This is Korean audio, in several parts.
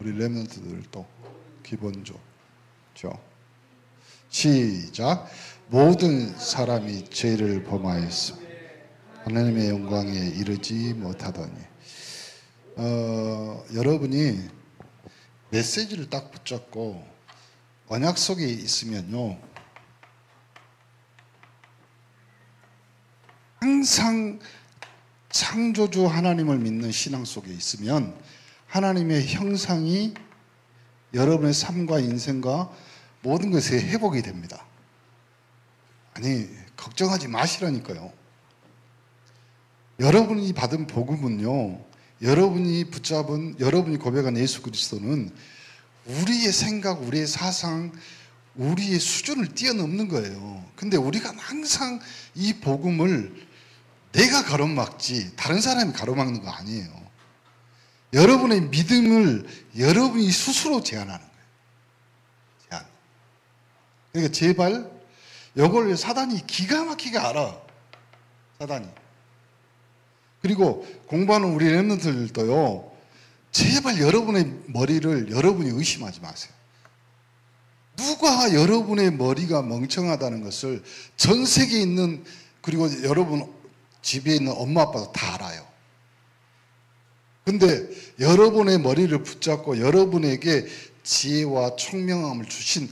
우리 렘넌트들도 기본적으로. 시작. 모든 사람이 죄를 범하였으며 하나님의 영광에 이르지 못하더니. 여러분이 메시지를 딱 붙잡고 언약 속에 있으면요, 항상 창조주 하나님을 믿는 신앙 속에 있으면 하나님의 형상이 여러분의 삶과 인생과 모든 것에 회복이 됩니다. 아니, 걱정하지 마시라니까요. 여러분이 받은 복음은요, 여러분이 붙잡은, 여러분이 고백한 예수 그리스도는 우리의 생각, 우리의 사상, 우리의 수준을 뛰어넘는 거예요. 근데 우리가 항상 이 복음을 내가 가로막지 다른 사람이 가로막는 거 아니에요. 여러분의 믿음을 여러분이 스스로 제한하는 거예요. 제한. 그러니까 제발 이걸 사단이 기가 막히게 알아. 사단이. 그리고 공부하는 우리 렘넌트들도요, 제발 여러분의 머리를 여러분이 의심하지 마세요. 누가 여러분의 머리가 멍청하다는 것을 전 세계에 있는, 그리고 여러분 집에 있는 엄마 아빠도 다 알아요. 근데 여러분의 머리를 붙잡고 여러분에게 지혜와 총명함을 주신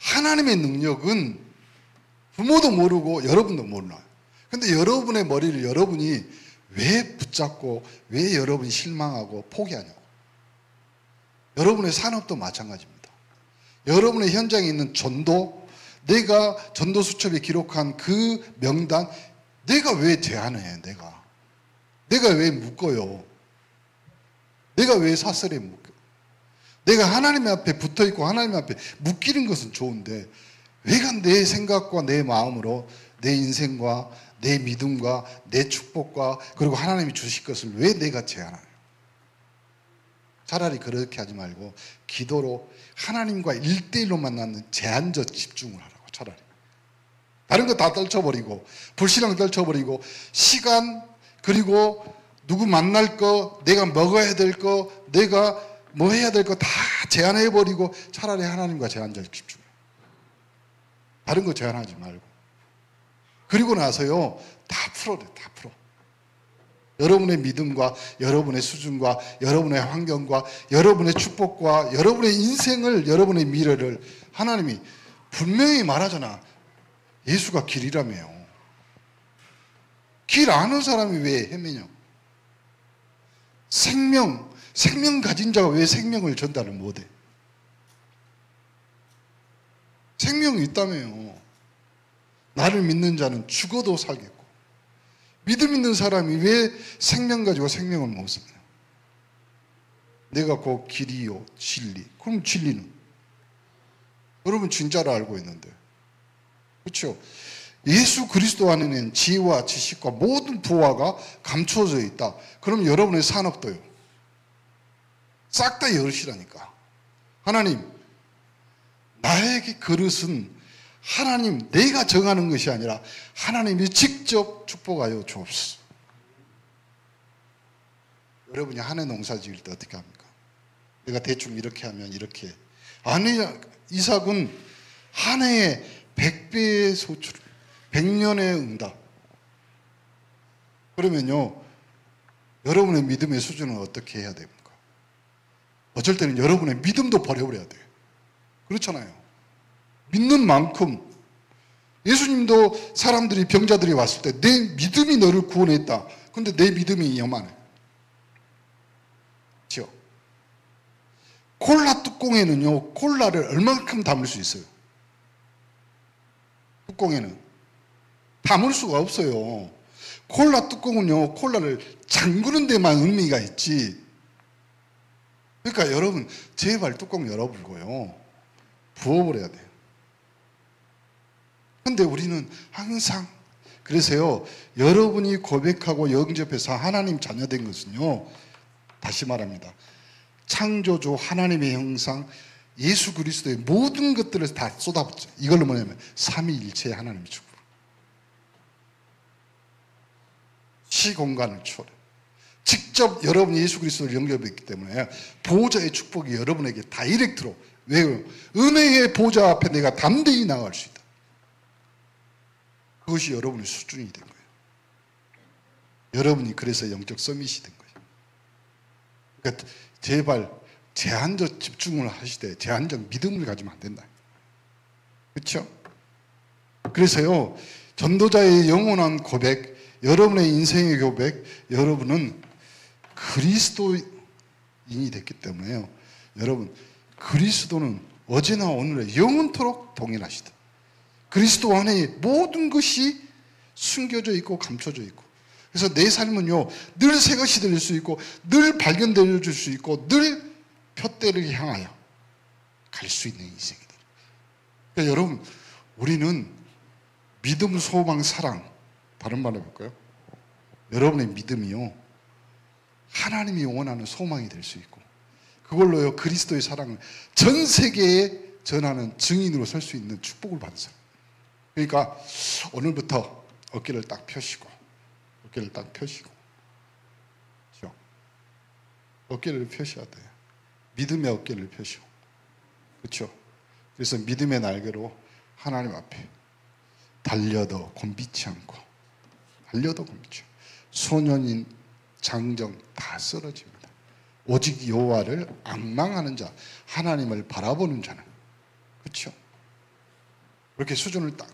하나님의 능력은 부모도 모르고 여러분도 몰라요. 근데 여러분의 머리를 여러분이 왜 붙잡고 왜 여러분이 실망하고 포기하냐고. 여러분의 산업도 마찬가지입니다. 여러분의 현장에 있는 전도, 내가 전도 수첩에 기록한 그 명단, 내가 왜 제한해? 내가 왜 묶어요? 내가 왜 사설에 묶여? 내가 하나님 앞에 붙어있고 하나님 앞에 묶이는 것은 좋은데 왜가 내 생각과 내 마음으로 내 인생과 내 믿음과 내 축복과 그리고 하나님이 주실 것을 왜 내가 제한하냐? 차라리 그렇게 하지 말고 기도로 하나님과 1대1로 만나는 제한적 집중을 하라고. 차라리 다른 거 다 떨쳐버리고 불신앙 떨쳐버리고 시간, 그리고 누구 만날 거, 내가 먹어야 될 거, 내가 뭐 해야 될 거 다 제한해버리고 차라리 하나님과 제한적 집중. 다른 거 제한하지 말고. 그리고 나서요, 다 풀어내. 다 풀어. 여러분의 믿음과 여러분의 수준과 여러분의 환경과 여러분의 축복과 여러분의 인생을, 여러분의 미래를 하나님이 분명히 말하잖아. 예수가 길이라며요. 길 아는 사람이 왜 헤매냐? 생명 가진 자가 왜 생명을 전달을 못해? 생명이 있다며요. 나를 믿는 자는 죽어도 살겠고. 믿음 있는 사람이 왜 생명 가지고 생명을 못 사냐? 내가 곧 길이요 진리. 그럼 진리는? 여러분 진짜로 알고 있는데. 그렇죠? 예수 그리스도 안에는 지혜와 지식과 모든 부화가 감추어져 있다. 그럼 여러분의 산업도요, 싹 다 열으시라니까. 하나님, 나에게 그릇은 하나님 내가 정하는 것이 아니라 하나님이 직접 축복하여 주옵소서. 여러분이 한 해 농사 지을 때 어떻게 합니까? 내가 대충 이렇게 하면 이렇게. 아니, 이삭은 한 해에 100배의 소출, 100년의 응답. 그러면요, 여러분의 믿음의 수준은 어떻게 해야 됩니까? 어쩔 때는 여러분의 믿음도 버려버려야 돼요. 그렇잖아요. 믿는 만큼. 예수님도 사람들이, 병자들이 왔을 때 내 믿음이 너를 구원했다. 근데 내 믿음이 요만해. 그렇죠? 콜라 뚜껑에는요, 콜라를 얼마큼 담을 수 있어요? 뚜껑에는 담을 수가 없어요. 콜라 뚜껑은요, 콜라를 잠그는 데만 의미가 있지. 그러니까 여러분, 제발 뚜껑 열어보고요, 부어버려야 돼요. 근데 우리는 항상, 그래서요, 여러분이 고백하고 영접해서 하나님 자녀된 것은요, 다시 말합니다, 창조주 하나님의 형상 예수 그리스도의 모든 것들을 다 쏟아붓죠. 이걸로 뭐냐면 삼위일체의 하나님의 축복. 시공간을 초래, 직접 여러분 예수 그리스도를 영접했기 때문에 보호자의 축복이 여러분에게 다이렉트로, 왜요? 은혜의 보호자 앞에 내가 담대히 나아갈 수 있다. 그것이 여러분의 수준이 된 거예요. 여러분이 그래서 영적 서밋이 된 거예요. 그러니까 제발 제한적 집중을 하시되 제한적 믿음을 가지면 안 된다. 그렇죠? 그래서요, 전도자의 영원한 고백, 여러분의 인생의 고백, 여러분은 그리스도인이 됐기 때문에요. 여러분, 그리스도는 어제나 오늘에 영원토록 동일하시다. 그리스도 안에 모든 것이 숨겨져 있고 감춰져 있고, 그래서 내 삶은요 늘 새 것이 될 수 있고 늘 발견되어 줄 수 있고 늘 표대를 향하여 갈 수 있는 인생이 돼요. 그러니까 여러분, 우리는 믿음, 소망, 사랑, 다른 말로 해볼까요? 여러분의 믿음이요 하나님이 원하는 소망이 될 수 있고, 그걸로요 그리스도의 사랑을 전 세계에 전하는 증인으로 설 수 있는 축복을 받은 사람. 그러니까 오늘부터 어깨를 딱 펴시고, 어깨를 딱 펴시고, 그렇죠? 어깨를 펴셔야 돼요. 믿음의 어깨를 펴시고, 그렇죠? 그래서 믿음의 날개로 하나님 앞에 달려도 곤비치 않고, 달려도 곤비치 않고, 소년인 장정 다 쓰러집니다. 오직 여호와를 앙망하는 자, 하나님을 바라보는 자는, 그렇죠? 그렇게 수준을 딱,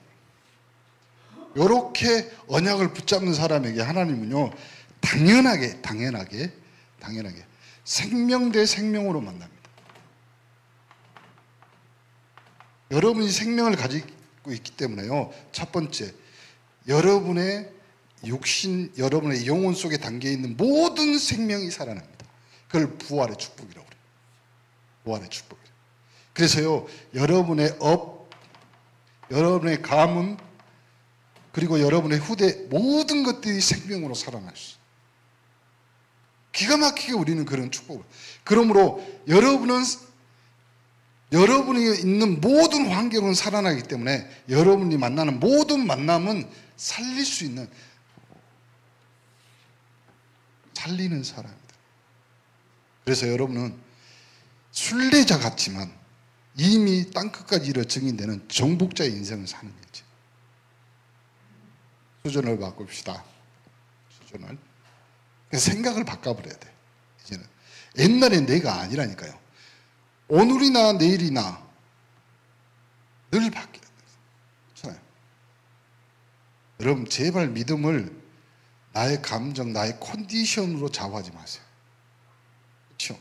이렇게 언약을 붙잡는 사람에게 하나님은요 당연하게 생명 대 생명으로 만납니다. 여러분이 생명을 가지고 있기 때문에요, 첫 번째, 여러분의 육신, 여러분의 영혼 속에 담겨있는 모든 생명이 살아납니다. 그걸 부활의 축복이라고 그래요. 부활의 축복이에요. 그래서요 여러분의 업, 여러분의 가문, 그리고 여러분의 후대, 모든 것들이 생명으로 살아날 수 있어요. 기가 막히게 우리는 그런 축복을. 그러므로 여러분이 있는 모든 환경은 살아나기 때문에 여러분이 만나는 모든 만남은 살릴 수 있는, 살리는 사람입니다. 그래서 여러분은 순례자 같지만 이미 땅끝까지 이르러 증인되는 정복자의 인생을 사는 거지. 수준을 바꿉시다. 수준을. 생각을 바꿔버려야 돼. 이제는 옛날에 내가 아니라니까요. 오늘이나 내일이나 늘 바뀌어야 돼. 그렇잖아요. 여러분 제발 믿음을 나의 감정, 나의 컨디션으로 좌우하지 마세요. 그렇죠?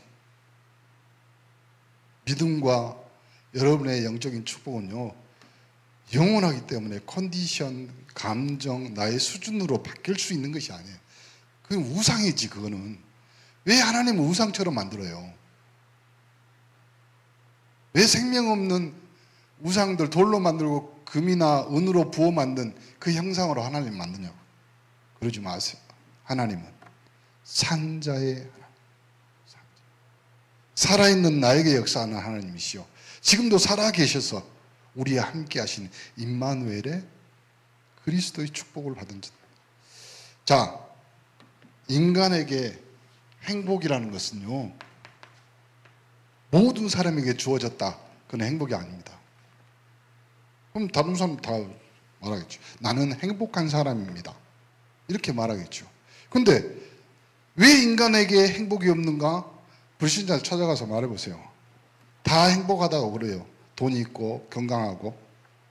믿음과 여러분의 영적인 축복은요 영원하기 때문에 컨디션, 감정, 나의 수준으로 바뀔 수 있는 것이 아니에요. 그건 우상이지. 그거는 왜 하나님은 우상처럼 만들어요? 왜 생명 없는 우상들 돌로 만들고 금이나 은으로 부어 만든 그 형상으로 하나님 만드냐고. 그러지 마세요. 하나님은 산자의 하나님, 살아있는 나에게 역사하는 하나님이시요 지금도 살아계셔서 우리와 함께 하시는 임마누엘의 그리스도의 축복을 받은 자. 자, 인간에게 행복이라는 것은요 모든 사람에게 주어졌다, 그건 행복이 아닙니다. 그럼 다른 사람 다 말하겠죠. 나는 행복한 사람입니다, 이렇게 말하겠죠. 근데 왜 인간에게 행복이 없는가? 불신자를 찾아가서 말해보세요. 다 행복하다고 그래요. 돈이 있고 건강하고.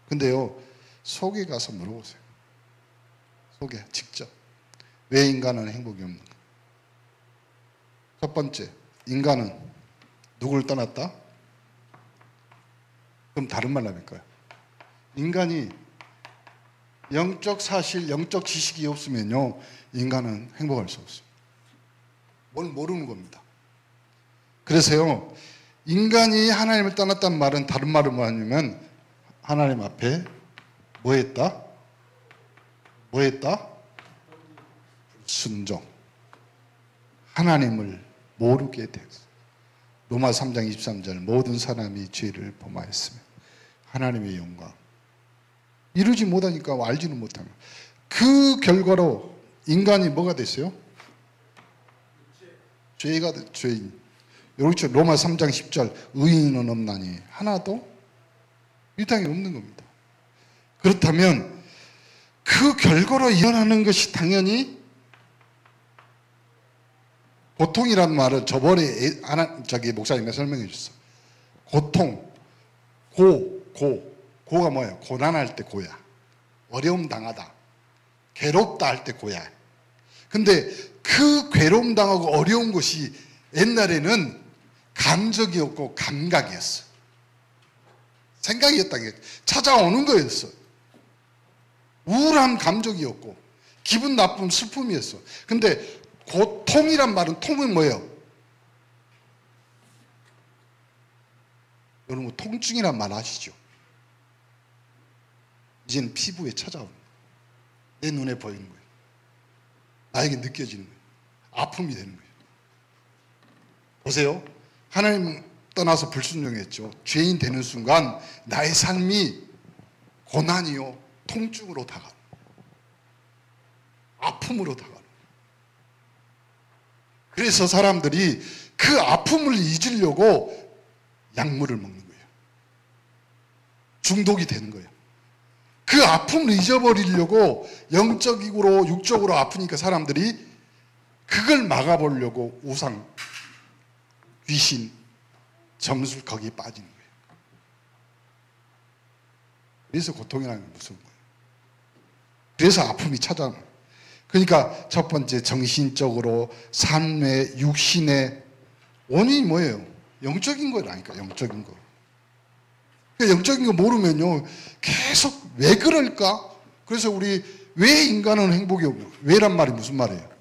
근데요 속에 가서 물어보세요. 속에 직접 왜 인간은 행복이 없는가? 첫 번째, 인간은 누구를 떠났다? 그럼 다른 말로 할까요? 인간이 영적 사실, 영적 지식이 없으면요 인간은 행복할 수 없어요. 뭘 모르는 겁니다. 그래서요 인간이 하나님을 떠났다는 말은 다른 말은 뭐냐면 하나님 앞에 뭐 했다? 뭐 했다? 순종. 하나님을 모르게 됐어. 로마 3장 23절 모든 사람이 죄를 범하였으며 하나님의 영광 이루지 못하니까 알지는 못하면 그 결과로 인간이 뭐가 됐어요? 죄가 죄인. 이렇게 로마 3장 10절 의인은 없나니 하나도 이 땅에 없는 겁니다. 그렇다면 그 결과로 일어나는 것이 당연히 고통이란 말을 저번에 목사님이 설명해 주셨어. 고통, 고가 뭐예요? 고난할 때 고야. 어려움 당하다. 괴롭다 할 때 고야. 근데 그 괴로움 당하고 어려운 것이 옛날에는 감정이었고 감각이었어. 생각이었다는 게 찾아오는 거였어. 우울한 감정이었고 기분 나쁨 슬픔이었어. 근데 고통이란 말은 통은 뭐예요? 여러분 통증이란 말 아시죠? 이제는 피부에 찾아오는 거예요. 내 눈에 보이는 거예요. 나에게 느껴지는 거예요. 아픔이 되는 거예요. 보세요. 하나님 떠나서 불순종했죠. 죄인 되는 순간 나의 삶이 고난이요 통증으로 다가가. 아픔으로 다가가. 그래서 사람들이 그 아픔을 잊으려고 약물을 먹는 거예요. 중독이 되는 거예요. 그 아픔을 잊어버리려고 영적으로 육적으로 아프니까 사람들이 그걸 막아보려고 우상, 귀신, 점술 거기에 빠지는 거예요. 그래서 고통이라는 게 무서운 거예요. 그래서 아픔이 찾아오는 거예요. 그러니까 첫 번째 정신적으로 삶의 육신의 원인이 뭐예요? 영적인 거라니까. 영적인 거. 영적인 거 모르면요 계속 왜 그럴까? 그래서 우리 왜 인간은 행복이 없냐? 왜란 말이 무슨 말이에요?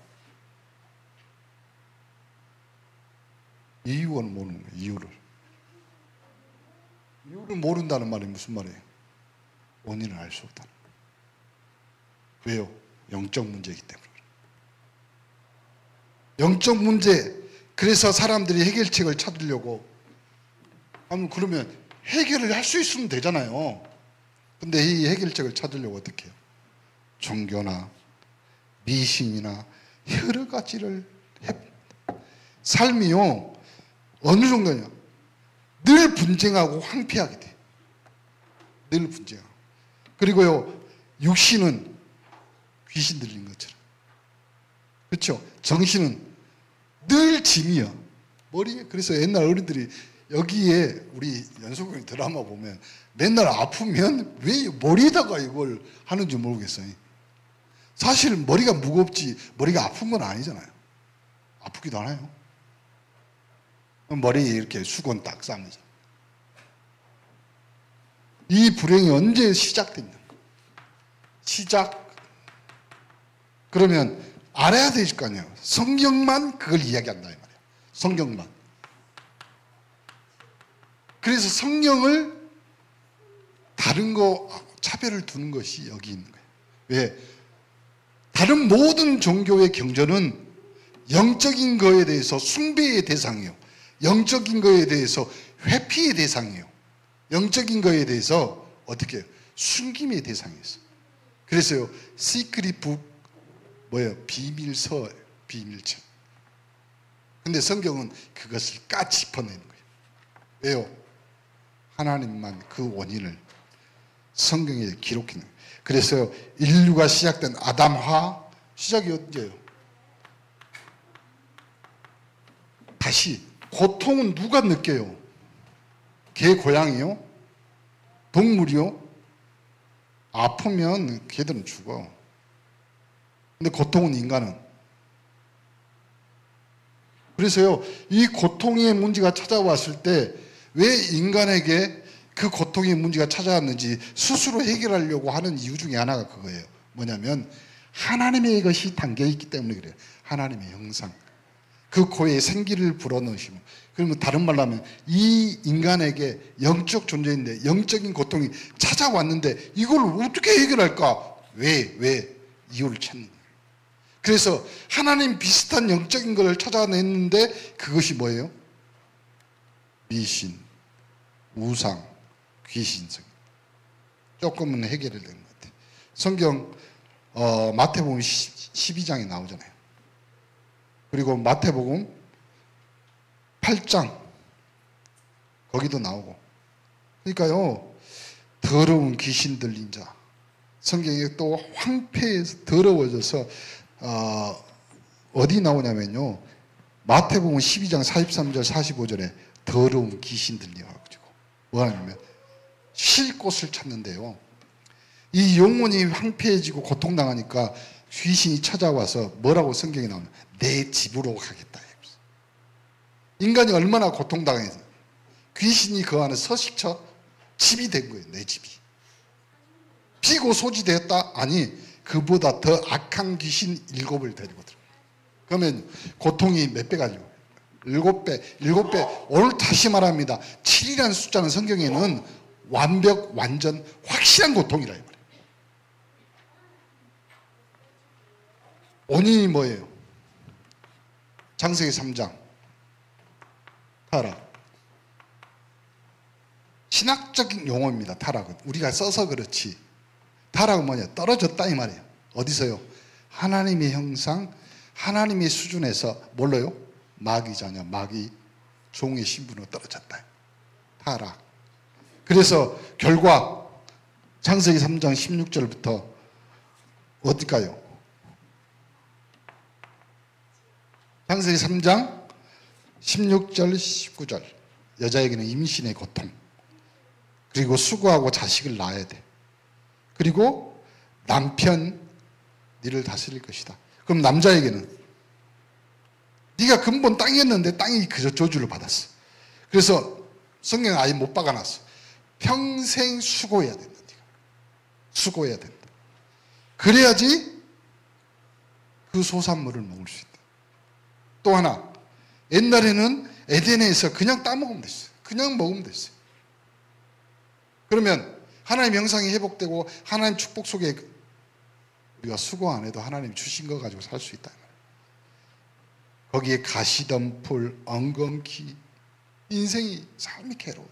이유는 모르는 거예요. 이유를 모른다는 말이 무슨 말이에요? 원인을 알 수 없다는 거예요. 왜요? 영적 문제이기 때문에. 영적 문제. 그래서 사람들이 해결책을 찾으려고 하면 그러면 해결을 할 수 있으면 되잖아요. 근데 이 해결책을 찾으려고 어떻게 해요? 종교나 미신이나 여러 가지를 삶이요 어느 정도냐? 늘 분쟁하고 황폐하게 돼. 늘 분쟁하고. 그리고요 육신은 귀신 들린 것처럼. 그렇죠? 정신은 늘 짐이야. 머리에. 그래서 옛날 어른들이 여기에 우리 연속형 드라마 보면 맨날 아프면 왜 머리에다가 이걸 하는지 모르겠어요. 사실 머리가 무겁지 머리가 아픈 건 아니잖아요. 아프기도 하나요? 머리에 이렇게 수건 딱 싸면서. 이 불행이 언제 시작됐냐? 시작. 그러면 알아야 될 거 아니에요. 성경만 그걸 이야기한다 이 말이에요. 성경만. 그래서 성경을 다른 거 차별을 두는 것이 여기 있는 거예요. 왜? 다른 모든 종교의 경전은 영적인 거에 대해서 숭배의 대상이요. 영적인 거에 대해서 회피의 대상이요. 영적인 거에 대해서 어떻게 해요? 숨김의 대상이었어요. 그래서요. 시크릿 북 뭐예요? 비밀서, 비밀책. 근데 성경은 그것을 까치 짚어내는 거예요. 왜요? 하나님만 그 원인을 성경에 기록해놓은 거예요. 그래서 인류가 시작된 아담화 시작이 언제예요? 다시 고통은 누가 느껴요? 개, 고양이요? 동물이요? 아프면 걔들은 죽어. 근데 고통은 인간은. 그래서요, 이 고통의 문제가 찾아왔을 때 왜 인간에게 그 고통의 문제가 찾아왔는지 스스로 해결하려고 하는 이유 중에 하나가 그거예요. 뭐냐면 하나님의 것이 담겨있기 때문에 그래요. 하나님의 형상. 그 코에 생기를 불어넣으시면. 그러면 다른 말로 하면 이 인간에게 영적 존재인데 영적인 고통이 찾아왔는데 이걸 어떻게 해결할까? 왜? 이유를 찾는 거예요. 그래서 하나님 비슷한 영적인 걸 찾아냈는데 그것이 뭐예요? 미신, 우상, 귀신성. 조금은 해결이 된 것 같아요. 성경 마태복음 12장에 나오잖아요. 그리고 마태복음 8장 거기도 나오고. 그러니까요, 더러운 귀신 들린 자. 성경에 또 황폐해서 더러워져서 어디 나오냐면요, 마태복음 12장 43절 45절에 더러운 귀신 들려가지고 뭐 하냐면 쉴 곳을 찾는데요, 이 영혼이 황폐해지고 고통당하니까 귀신이 찾아와서 뭐라고 성경에 나오냐, 내 집으로 가겠다. 인간이 얼마나 고통당해서 귀신이 그 안에 서식처 집이 된 거예요. 내 집이 피고 소지되었다? 아니, 그보다 더 악한 귀신 7을 데리고 들어요. 그러면 고통이 몇 배가 아니고 7배. 오늘 다시 말합니다. 7이라는 숫자는 성경에는 완벽, 완전, 확실한 고통이라 해요. 원인이 뭐예요? 창세기 3장 타락. 신학적인 용어입니다. 타락은 우리가 써서 그렇지, 타락은 뭐냐? 떨어졌다 이 말이에요. 어디서요? 하나님의 형상, 하나님의 수준에서 뭘로요? 마귀자녀, 마귀 종의 신분으로 떨어졌다. 타락. 그래서 결과 창세기 3장 16절부터 어딜까요? 창세기 3장 16절 19절. 여자에게는 임신의 고통, 그리고 수고하고 자식을 낳아야 돼. 그리고 남편 니를 다스릴 것이다. 그럼 남자에게는 네가 근본 땅이었는데 땅이 그저 저주를 받았어. 그래서 성경에 아예 못 박아놨어. 평생 수고해야 된다. 네가 수고해야 된다. 그래야지 그 소산물을 먹을 수 있다. 또 하나, 옛날에는 에덴에서 그냥 따먹으면 됐어요. 그냥 먹으면 됐어요. 그러면 하나님 형상이 회복되고 하나님 축복 속에 우리가 수고 안 해도 하나님 주신 거 가지고 살 수 있다. 거기에 가시덤불, 엉겅퀴, 인생이 삶이 괴로워.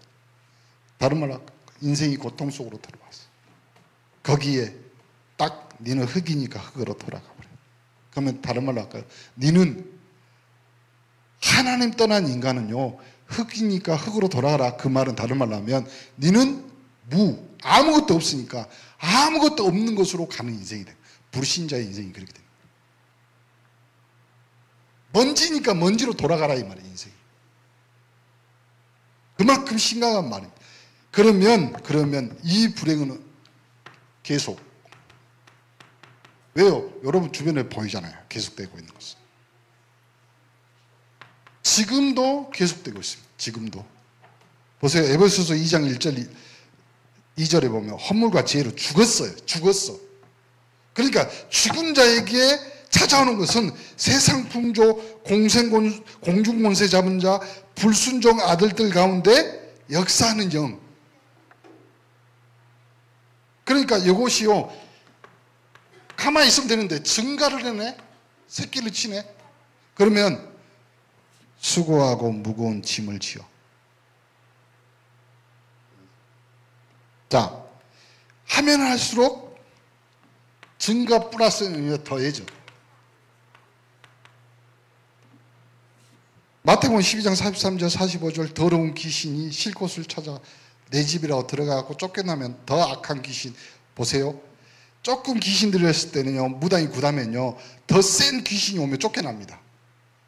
다른 말로 인생이 고통 속으로 들어왔어. 거기에 딱 니는 흙이니까 흙으로 돌아가 버려. 그러면 다른 말로 할까요? 니는 하나님 떠난 인간은요, 흙이니까 흙으로 돌아가라. 그 말은 다른 말로 하면 니는 아무것도 없으니까 아무것도 없는 것으로 가는 인생이 돼. 불신자의 인생이 그렇게 됩니다. 먼지니까 먼지로 돌아가라 이 말이에요. 인생이. 그만큼 심각한 말입니다. 그러면 이 불행은 계속, 왜요? 여러분 주변에 보이잖아요. 계속되고 있는 것은. 지금도 계속되고 있습니다. 지금도. 보세요. 에베소서 2장 2절에 보면 허물과 지혜로 죽었어. 그러니까 죽은 자에게 찾아오는 것은 세상 풍조, 공중권세 잡은 자, 불순종 아들들 가운데 역사하는 영. 그러니까 이것이요, 가만히 있으면 되는데 증가를 해내, 새끼를 치네. 그러면 수고하고 무거운 짐을 지어. 자, 하면 할수록 증가 플러스는 더해져. 마태복음 12장 43절 45절 더러운 귀신이 쉴 곳을 찾아 내 집이라고 들어가고 쫓겨나면 더 악한 귀신. 보세요. 조금 귀신 들렸을 때는요, 무당이 구다면요, 더 센 귀신이 오면 쫓겨납니다.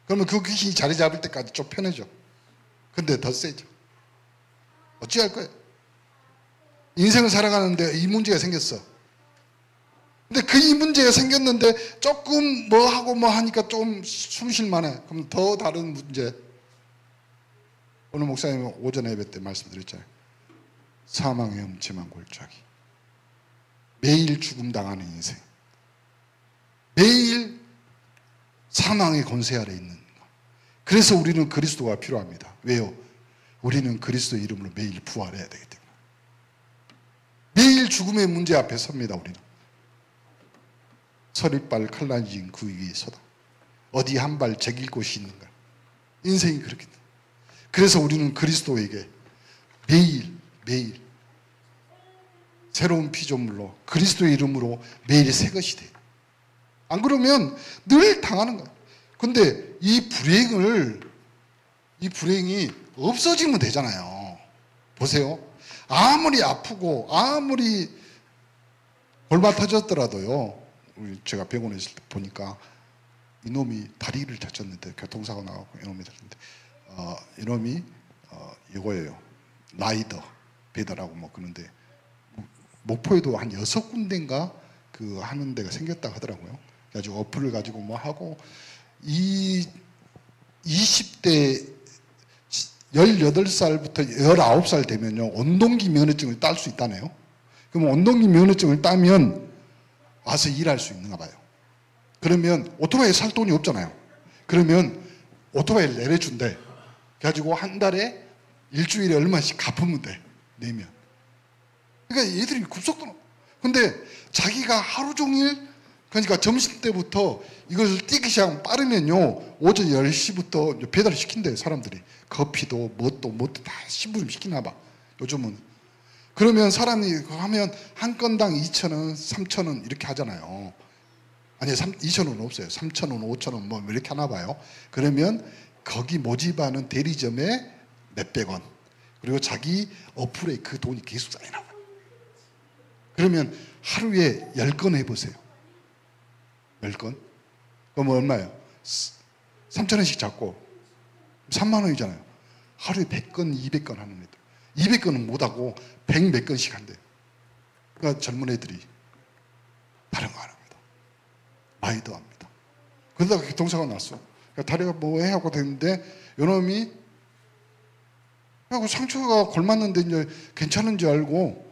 그러면 그 귀신이 자리 잡을 때까지 좀 편해져. 근데 더 세죠. 어찌할 거예요? 인생을 살아가는데 이 문제가 생겼어. 근데 그 이 문제가 생겼는데 조금 뭐 하고 뭐 하니까 좀 숨 쉴만해. 그럼 더 다른 문제. 오늘 목사님 오전에 예배 때 말씀드렸잖아요. 사망의 음침한 골짜기. 매일 죽음 당하는 인생. 매일 사망의 권세 아래 있는 것. 그래서 우리는 그리스도가 필요합니다. 왜요? 우리는 그리스도 이름으로 매일 부활해야 되기 때문에. 매일 죽음의 문제 앞에 섭니다. 우리는. 서리발 칼날진 그 위에 서다. 어디 한 발 제길 곳이 있는가. 인생이 그렇게 돼. 그래서 우리는 그리스도에게 매일 새로운 피조물로 그리스도의 이름으로 매일 새 것이 돼. 안 그러면 늘 당하는 거야. 근데 이 불행을 이 불행이 없어지면 되잖아요. 보세요. 아무리 아프고 아무리 골마 터졌더라도요. 제가 병원에 있을 때 보니까 이놈이 다리를 다쳤는데 교통사고 나고 이놈이 다쳤는데 이놈이 이거예요. 라이더 배달하고 뭐 그런데 목포에도 한 6군데인가 그 하는 데가 생겼다 하더라고요. 그래가지고 어플을 가지고 뭐 하고 이 20대 18살부터 19살 되면요 원동기 면허증을 딸 수 있다네요. 그럼 원동기 면허증을 따면 와서 일할 수 있는가 봐요. 그러면 오토바이에 살 돈이 없잖아요. 그러면 오토바이를 내려준대. 그래가지고 한 달에 일주일에 얼마씩 갚으면 돼. 내면. 그러니까 얘들이 급속도로. 근데 자기가 하루 종일 그러니까 점심때부터 이것을 뛰기 시작하면 빠르면요 오전 10시부터 배달을 시킨대요. 사람들이. 커피도 뭣도 다 심부름 시키나 봐. 요즘은. 그러면 사람이 하면 한 건당 2,000원, 3,000원 이렇게 하잖아요. 아니 2,000원은 없어요. 3,000원, 5,000원 뭐 이렇게 하나 봐요. 그러면 거기 모집하는 대리점에 몇백 원. 그리고 자기 어플에 그 돈이 계속 쌓이나 봐요. 그러면 하루에 10건 해보세요. 10건? 그럼 얼마예요? 3,000원씩 잡고 3만 원이잖아요. 하루에 100건, 200건 하는 애들. 200건은 못하고 100 몇 건씩 한대요. 그러니까 젊은 애들이 다른 거 안 합니다. 라이더 합니다. 그러다가 교통사고 났어. 그러니까 다리가 뭐 해 하고 됐는데 요놈이 하고 상처가 골맞는데 이제 괜찮은지 알고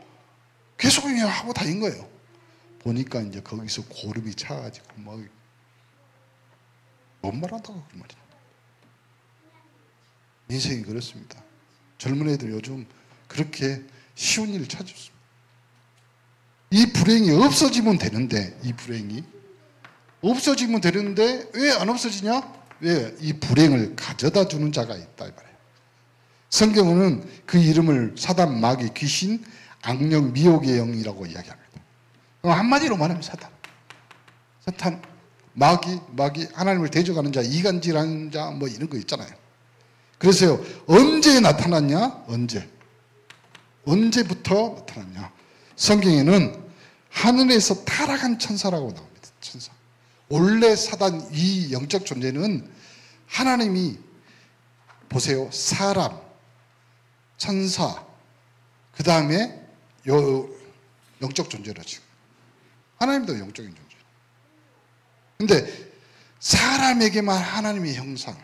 계속 그냥 하고 다닌 거예요. 보니까 이제 거기서 고름이 차가지고 막 뭔 말한다고 그 말이야. 인생이 그렇습니다. 젊은 애들 요즘 그렇게 쉬운 일을 찾았습니다. 이 불행이 없어지면 되는데 이 불행이 없어지면 되는데 왜 안 없어지냐? 왜? 이 불행을 가져다 주는 자가 있다 이 말이에요. 성경은 그 이름을 사단, 마귀, 귀신, 악령, 미혹의 영이라고 이야기합니다. 한마디로 말하면 사탄, 마귀, 하나님을 대적하는 자, 이간질하는 자, 뭐 이런 거 있잖아요. 그래서요, 언제 나타났냐? 언제부터 나타났냐? 성경에는 하늘에서 타락한 천사라고 나옵니다. 천사. 원래 사단, 이 영적 존재는 하나님이 보세요. 사람, 천사, 그 다음에 영적 존재로 지금. 하나님도 영적인 존재. 근데 사람에게만 하나님의 형상을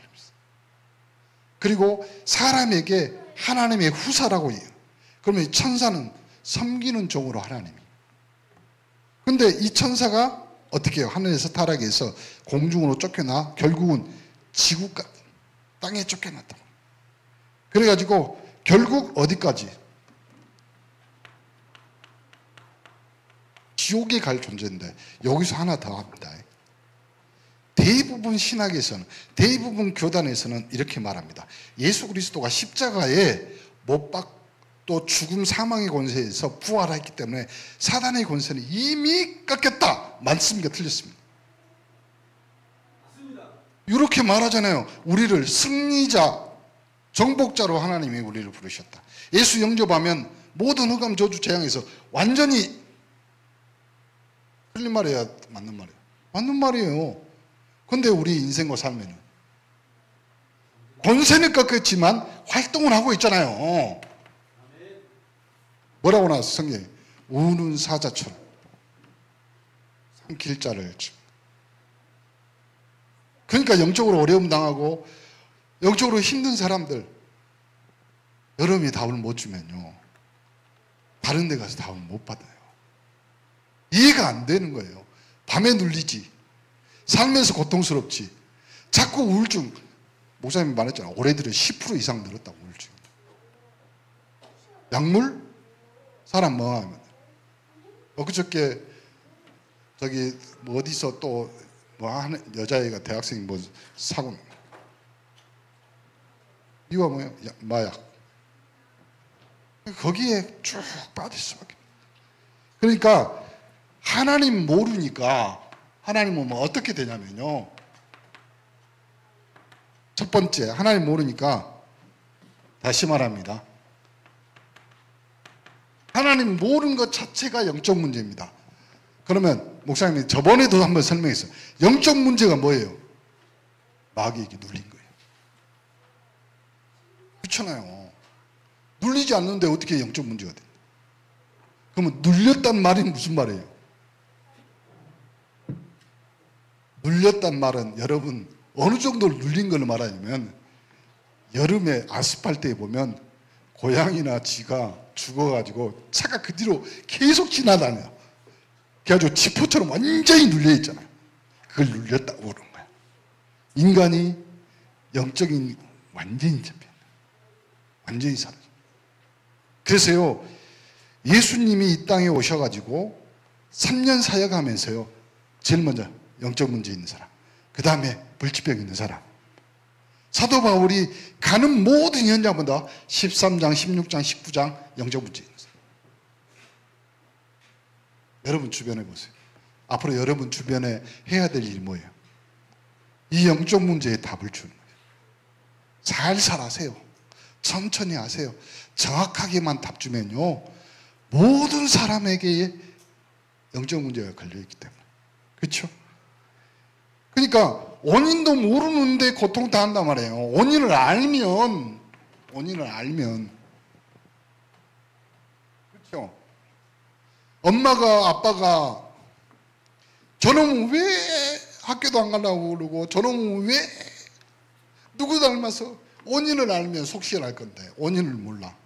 그리고 사람에게 하나님의 후사라고 해요. 그러면 천사는 섬기는 종으로 하나님이. 근데 이 천사가 어떻게 해요? 하늘에서 타락해서 공중으로 쫓겨나 결국은 지구가 땅에 쫓겨났다. 그래가지고 결국 어디까지? 지옥에 갈 존재인데 여기서 하나 더 합니다. 대부분 신학에서는 대부분 교단에서는 이렇게 말합니다. 예수 그리스도가 십자가에 못 박고 죽음 사망의 권세에서 부활했기 때문에 사단의 권세는 이미 깎였다. 맞습니까? 틀렸습니다. 이렇게 말하잖아요. 우리를 승리자, 정복자로 하나님이 우리를 부르셨다. 예수 영접하면 모든 흑암, 저주, 재앙에서 완전히 틀린 말이야, 맞는 말이야. 맞는 말이에요. 근데 우리 인생과 삶에는 권세는 꺾였지만 활동을 하고 있잖아요. 뭐라고 나왔어 성경에? 우는 사자처럼 삼킬 자를. 그러니까 영적으로 어려움 당하고 영적으로 힘든 사람들 여러분이 답을 못 주면요 다른 데 가서 답을 못 받아요. 이해가 안 되는 거예요. 밤에 눌리지, 살면서 고통스럽지, 자꾸 우울증. 목사님이 말했잖아요. 올해 들어 10% 이상 늘었다고 우울증. 약물? 사람 멍하면. 엊그저께 저기 뭐 어디서 또 뭐 하는 여자애가 대학생이 뭐 사고. 이거 뭐예요? 마약. 거기에 쭉 빠질 수밖에. 그러니까 하나님 모르니까 하나님은 뭐 어떻게 되냐면요. 첫 번째, 하나님 모르니까 다시 말합니다. 하나님 모든 것 자체가 영적 문제입니다. 그러면 목사님이 저번에도 한번 설명했어요. 영적 문제가 뭐예요? 마귀에게 눌린 거예요. 그렇잖아요. 눌리지 않는데 어떻게 영적 문제가 돼요? 그러면 눌렸단 말이 무슨 말이에요? 눌렸단 말은 여러분 어느 정도로 눌린 걸 말하냐면 여름에 아스팔트에 보면 고양이나 쥐가 죽어가지고 차가 그 뒤로 계속 지나다녀요. 그래가지고 지포처럼 완전히 눌려있잖아요. 그걸 눌렸다고 그러는 거예요. 인간이 영적인 완전히 잡혀요. 완전히 사라져요. 그래서요, 예수님이 이 땅에 오셔가지고 3년 사역하면서요, 제일 먼저 영적 문제 있는 사람, 그 다음에 불치병 있는 사람, 사도 바울이 가는 모든 현장보다 13장, 16장, 19장 영적 문제 있는 사람. 여러분 주변에 보세요. 앞으로 여러분 주변에 해야 될 일이 뭐예요? 이 영적 문제에 답을 주는 거예요. 살살 하세요. 천천히 하세요. 정확하게만 답 주면요, 모든 사람에게 영적 문제가 걸려있기 때문에. 그렇죠? 그러니까 원인도 모르는데 고통당한단 말이에요. 원인을 알면 그렇죠? 엄마가 아빠가 저놈은 왜 학교도 안 가려고 그러고 저놈은 왜 누구 닮아서, 원인을 알면 속 시원할 건데 원인을 몰라.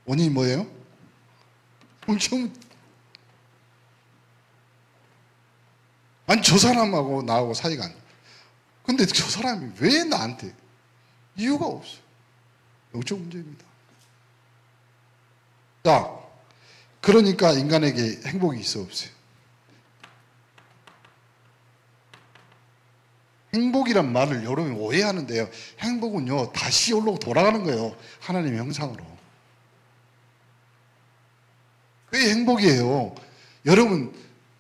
원인이 뭐예요? 엄청, 아니 저 사람하고 나하고 사이가 안 좋아. 근데 저 사람이 왜 나한테, 이유가 없어. 영적 문제입니다. 자, 그러니까 인간에게 행복이 있어 없어요? 행복이란 말을 여러분이 오해하는데요, 행복은요 다시 올라오고 돌아가는 거예요. 하나님의 형상으로. 그게 행복이에요. 여러분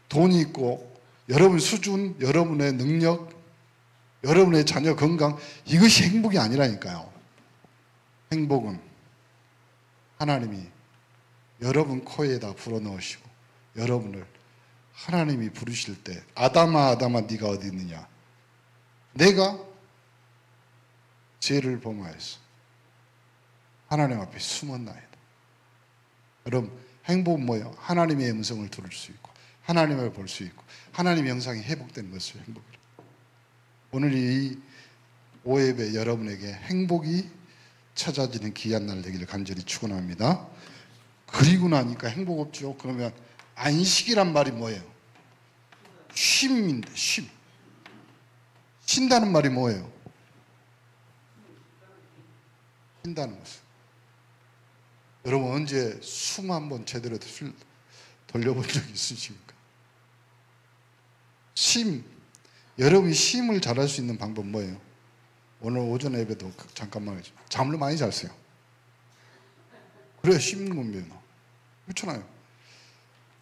돈이 있고 여러분 수준, 여러분의 능력, 여러분의 자녀 건강, 이것이 행복이 아니라니까요. 행복은 하나님이 여러분 코에다 불어넣으시고 여러분을 하나님이 부르실 때, 아담아 아담아 네가 어디 있느냐, 내가 죄를 범하였어 하나님 앞에 숨었나이다. 여러분 행복은 뭐예요? 하나님의 음성을 들을 수 있고 하나님을 볼 수 있고 하나님의 형상이 회복되는 것을 행복이라. 오늘 이 오예배 여러분에게 행복이 찾아지는 귀한 날 되기를 간절히 축원합니다. 그리고 나니까 행복 없죠. 그러면 안식이란 말이 뭐예요? 쉼인데, 쉼. 쉰다는 말이 뭐예요? 쉰다는 것은. 여러분 언제 숨 한번 제대로 돌려본 적 있으십니까? 쉼. 여러분이 쉼을 잘할 수 있는 방법 뭐예요? 오늘 오전 예배도 잠깐만 해줘. 잠을 많이 잤어요. 그래야 쉼는 겁니다. 그렇잖아요.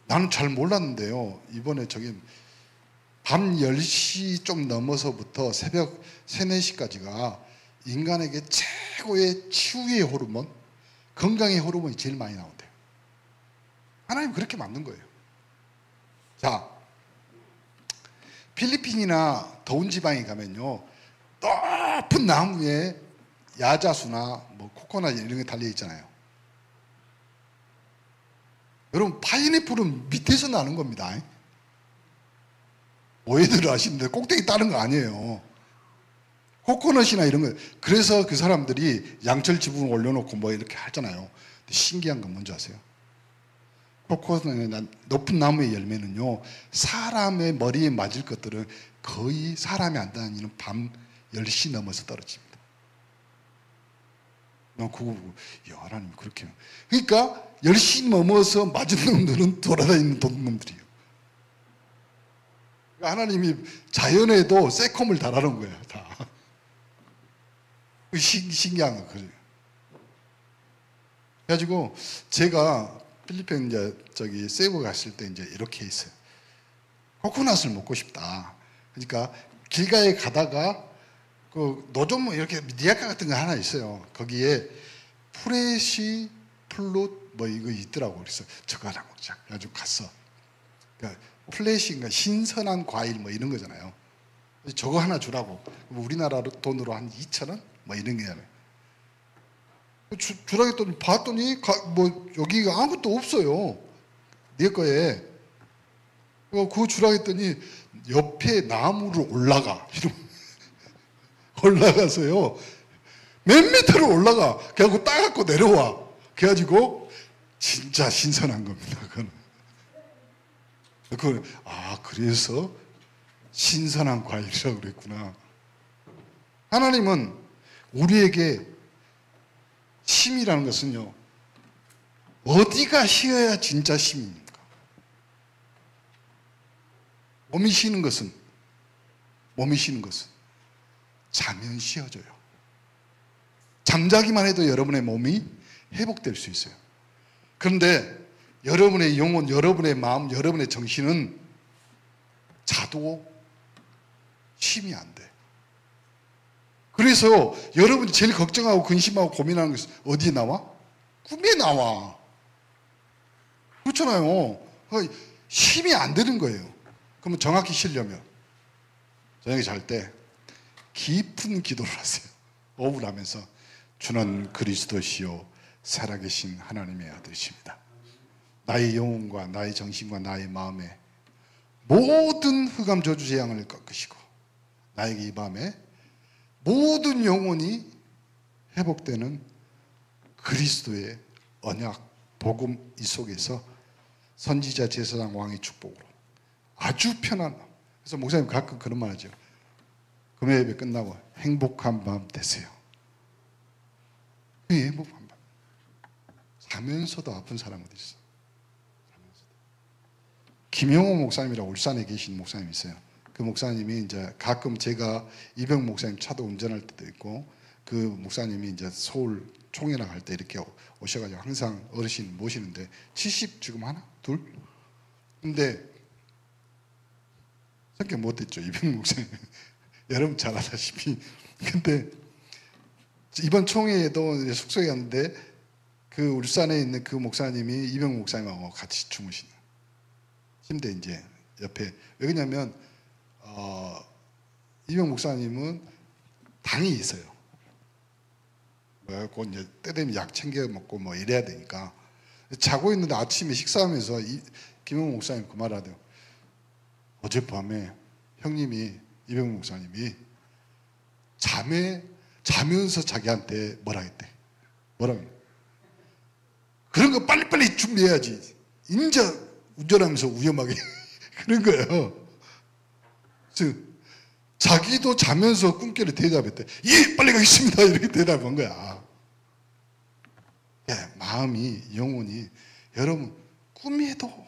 나는 잘 몰랐는데요, 이번에 저기 밤 10시 좀 넘어서부터 새벽 3, 4시까지가 인간에게 최고의 치유의 호르몬, 건강의 호르몬이 제일 많이 나온대요. 하나님 그렇게 만든 거예요. 자, 필리핀이나 더운 지방에 가면요, 높은 나무에 야자수나 뭐 코코넛 이런 게 달려 있잖아요. 여러분 파인애플은 밑에서 나는 겁니다. 오해들 하시는데 꼭대기 따는 거 아니에요. 코코넛이나 이런 거. 그래서 그 사람들이 양철 지붕을 올려놓고 뭐 이렇게 하잖아요. 근데 신기한 건 뭔지 아세요? 코코넛이나 높은 나무의 열매는요, 사람의 머리에 맞을 것들은 거의 사람이 안 다니는 밤 10시 넘어서 떨어집니다. 난 그거 보고, 야, 하나님 그렇게. 그러니까 10시 넘어서 맞은 놈들은 돌아다니는 놈들이에요. 하나님이 자연에도 새콤을 달아놓은 거예요, 다. 신기한 거, 그래요. 그래가지고 제가 필리핀 저기 세부 갔을 때 이제 이렇게 했어요. 코코넛을 먹고 싶다. 그러니까 길가에 가다가 그 노점 이렇게 미디아카 같은 거 하나 있어요. 거기에 프레시 플룻 뭐 이거 있더라고. 그래서 저거 하나 먹자. 그래가지고 갔어. 그러니까 플래시인가 신선한 과일 뭐 이런 거잖아요. 저거 하나 주라고. 우리나라 돈으로 한 2,000원? 뭐 이런 게잖아요. 주라고 했더니 봤더니 뭐 여기가 아무것도 없어요. 내 거에. 그거 주라고 했더니 옆에 나무로 올라가. 올라가서요. 몇 미터를 올라가. 그래갖고 따갖고 내려와. 그래가지고 진짜 신선한 겁니다. 그건 그래서 신선한 과일이라고 그랬구나. 하나님은 우리에게 심이라는 것은요, 어디가 쉬어야 진짜 심입니까? 몸이 쉬는 것은 자면 쉬어져요. 잠자기만 해도 여러분의 몸이 회복될 수 있어요. 그런데 여러분의 영혼, 여러분의 마음, 여러분의 정신은 자도 쉼이 안 돼. 그래서 여러분이 제일 걱정하고 근심하고 고민하는 것은 어디에 나와? 꿈에 나와. 그렇잖아요. 쉼이 안 되는 거예요. 그러면 정확히 쉬려면 저녁에 잘 때 깊은 기도를 하세요. 오분하면서 주는 그리스도시요 살아계신 하나님의 아들이십니다. 나의 영혼과 나의 정신과 나의 마음에 모든 흑암 저주 재앙을 꺾으시고 나에게 이 밤에 모든 영혼이 회복되는 그리스도의 언약 복음 이 속에서 선지자 제사장 왕의 축복으로 아주 편한, 그래서 목사님 가끔 그런 말 하죠. 금요 예배 끝나고 행복한 밤 되세요. 그게 행복한 밤. 자면서도 아픈 사람 어디 있어? 김영호 목사님이라고 울산에 계신 목사님이 있어요. 그 목사님이 이제 가끔 제가 이병 목사님 차도 운전할 때도 있고, 그 목사님이 이제 서울 총회나 갈 때 이렇게 오셔가지고 항상 어르신 모시는데 70 지금 하나? 둘? 근데 성격 못됐죠, 이병 목사님. 여러분 잘 아다시피. 근데 이번 총회에도 숙소에 갔는데 그 울산에 있는 그 목사님이 이병 목사님하고 같이 주무시는 침대 이제 옆에. 왜 그러냐면 이병 목사님은 당이 있어요. 그래갖고 이제 때 되면 약 챙겨 먹고 뭐 이래야 되니까 자고 있는데 아침에 식사하면서 김영 목사님 그 말 하대요. 어젯밤에 형님이 이병 목사님이 자면서 자기한테 뭐라 했대. 뭐라고? 그런 거 빨리빨리 준비해야지. 인자 운전하면서 위험하게 그런 거예요. 자기도 자면서 꿈결에 대답했대. 예, 빨리 가겠습니다. 이렇게 대답한 거야. 예, 마음이, 영혼이, 여러분, 꿈에도,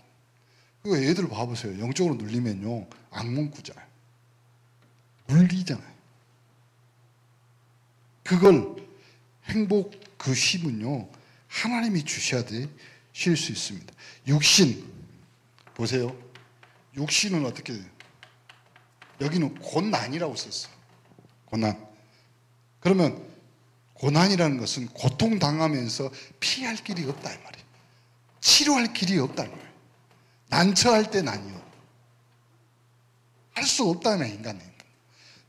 그거 애들 봐보세요. 영적으로 눌리면요, 악몽 꾸잖아요. 눌리잖아요. 그걸, 행복, 그 쉼은요, 하나님이 주셔야 돼, 쉴 수 있습니다. 육신, 보세요. 육신은 어떻게 돼요? 여기는 고난이라고 썼어. 고난. 그러면 고난이라는 것은 고통당하면서 피할 길이 없다 이 말이에요. 치료할 길이 없다 이 말이에요. 난처할 때 난이요. 할 수 없다는 인간은.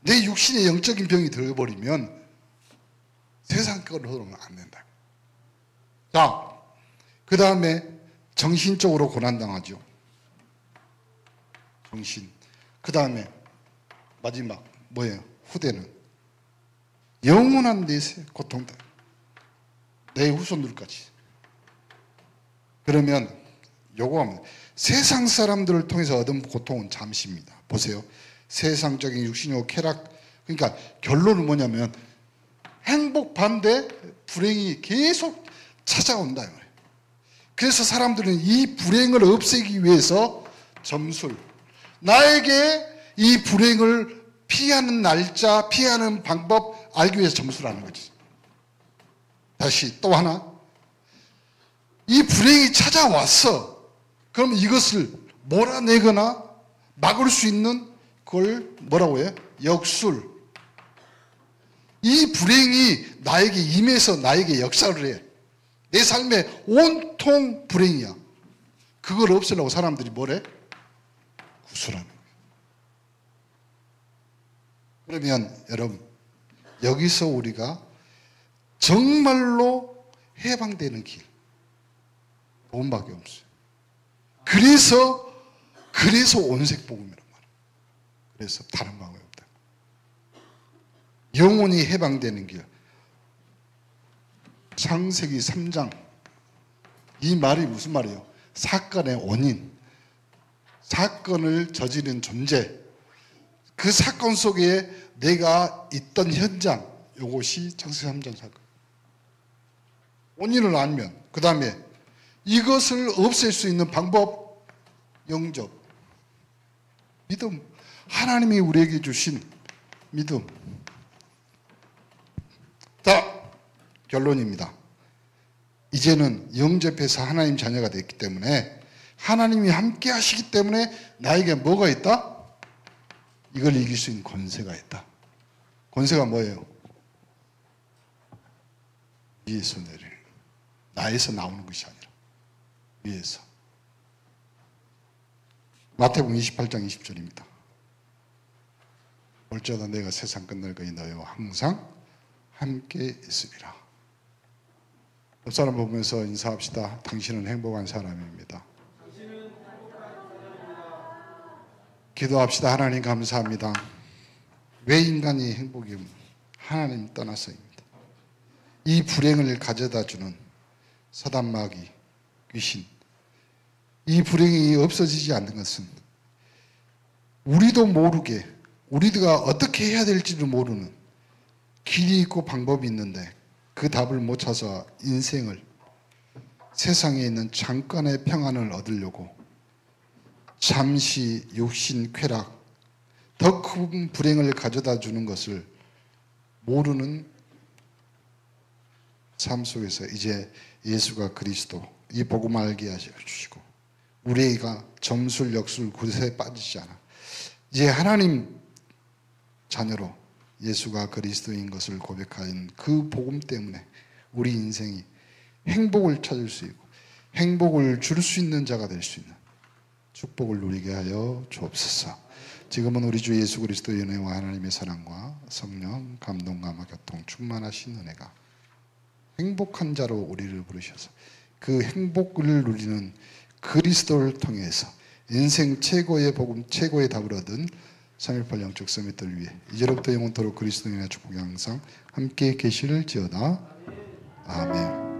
내 육신에 영적인 병이 들어버리면 세상 거로는 안 된다. 자, 그 다음에 정신적으로 고난당하죠. 정신. 그 다음에 마지막 뭐예요? 후대는 영원한 내세 고통다. 내 후손들까지. 그러면 요거 하면 세상 사람들을 통해서 얻은 고통은 잠시입니다. 보세요. 세상적인 육신이고 쾌락. 그러니까 결론은 뭐냐면 행복 반대 불행이 계속 찾아온다. 그래서 사람들은 이 불행을 없애기 위해서 점술, 나에게 이 불행을 피하는 날짜, 피하는 방법 알기 위해서 점수를 하는 거지. 다시 또 하나. 이 불행이 찾아왔어. 그럼 이것을 몰아내거나 막을 수 있는 그걸 뭐라고 해요? 역술. 이 불행이 나에게 임해서 나에게 역사를 해. 내 삶에 온통 불행이야. 그걸 없애려고 사람들이 뭐래? 구술하는 거예요. 그러면 여러분, 여기서 우리가 정말로 해방되는 길, 복음밖에 없어요. 그래서 온색복음이란 말이에요. 그래서 다른 방법이 없다. 영혼이 해방되는 길. 창세기 3장. 이 말이 무슨 말이에요? 사건의 원인, 사건을 저지른 존재, 그 사건 속에 내가 있던 현장, 이것이 창세기 3장 사건. 원인을 알면, 그 다음에 이것을 없앨 수 있는 방법, 영접, 믿음. 하나님이 우리에게 주신 믿음. 자, 결론입니다. 이제는 영접해서 하나님 자녀가 됐기 때문에, 하나님이 함께 하시기 때문에 나에게 뭐가 있다? 이걸 이길 수 있는 권세가 있다. 권세가 뭐예요? 위에서 내리는, 나에서 나오는 것이 아니라 위에서. 마태복음 28장 20절입니다. 올저다 내가 세상 끝날까지 너희와 항상 함께 있으리라. 옆 사람 보면서 인사합시다. 당신은 행복한 사람입니다. 기도합시다. 하나님 감사합니다. 왜 인간이 행복이 하나님 떠나서입니다. 이 불행을 가져다 주는 사단 마귀, 귀신, 이 불행이 없어지지 않는 것은 우리도 모르게, 우리가 어떻게 해야 될지도 모르는 길이 있고 방법이 있는데 그 답을 못 찾아 인생을, 세상에 있는 잠깐의 평안을 얻으려고 잠시 육신 쾌락, 더 큰 불행을 가져다 주는 것을 모르는 삶 속에서 이제 예수가 그리스도, 이 복음 알게 하시고 우리가 점술, 역술, 굿에 빠지지 않아 이제 하나님 자녀로 예수가 그리스도인 것을 고백하는 그 복음 때문에 우리 인생이 행복을 찾을 수 있고 행복을 줄 수 있는 자가 될 수 있는 축복을 누리게 하여 주옵소서. 지금은 우리 주 예수 그리스도의 은혜와 하나님의 사랑과 성령 감동감화 교통 충만하신 은혜가 행복한 자로 우리를 부르셔서 그 행복을 누리는 그리스도를 통해서 인생 최고의 복음, 최고의 답을 얻은 3.18 영적 서밋들 위해 이제로부터 영원토록 그리스도인의 축복이 항상 함께 계시를 지어다. 아멘.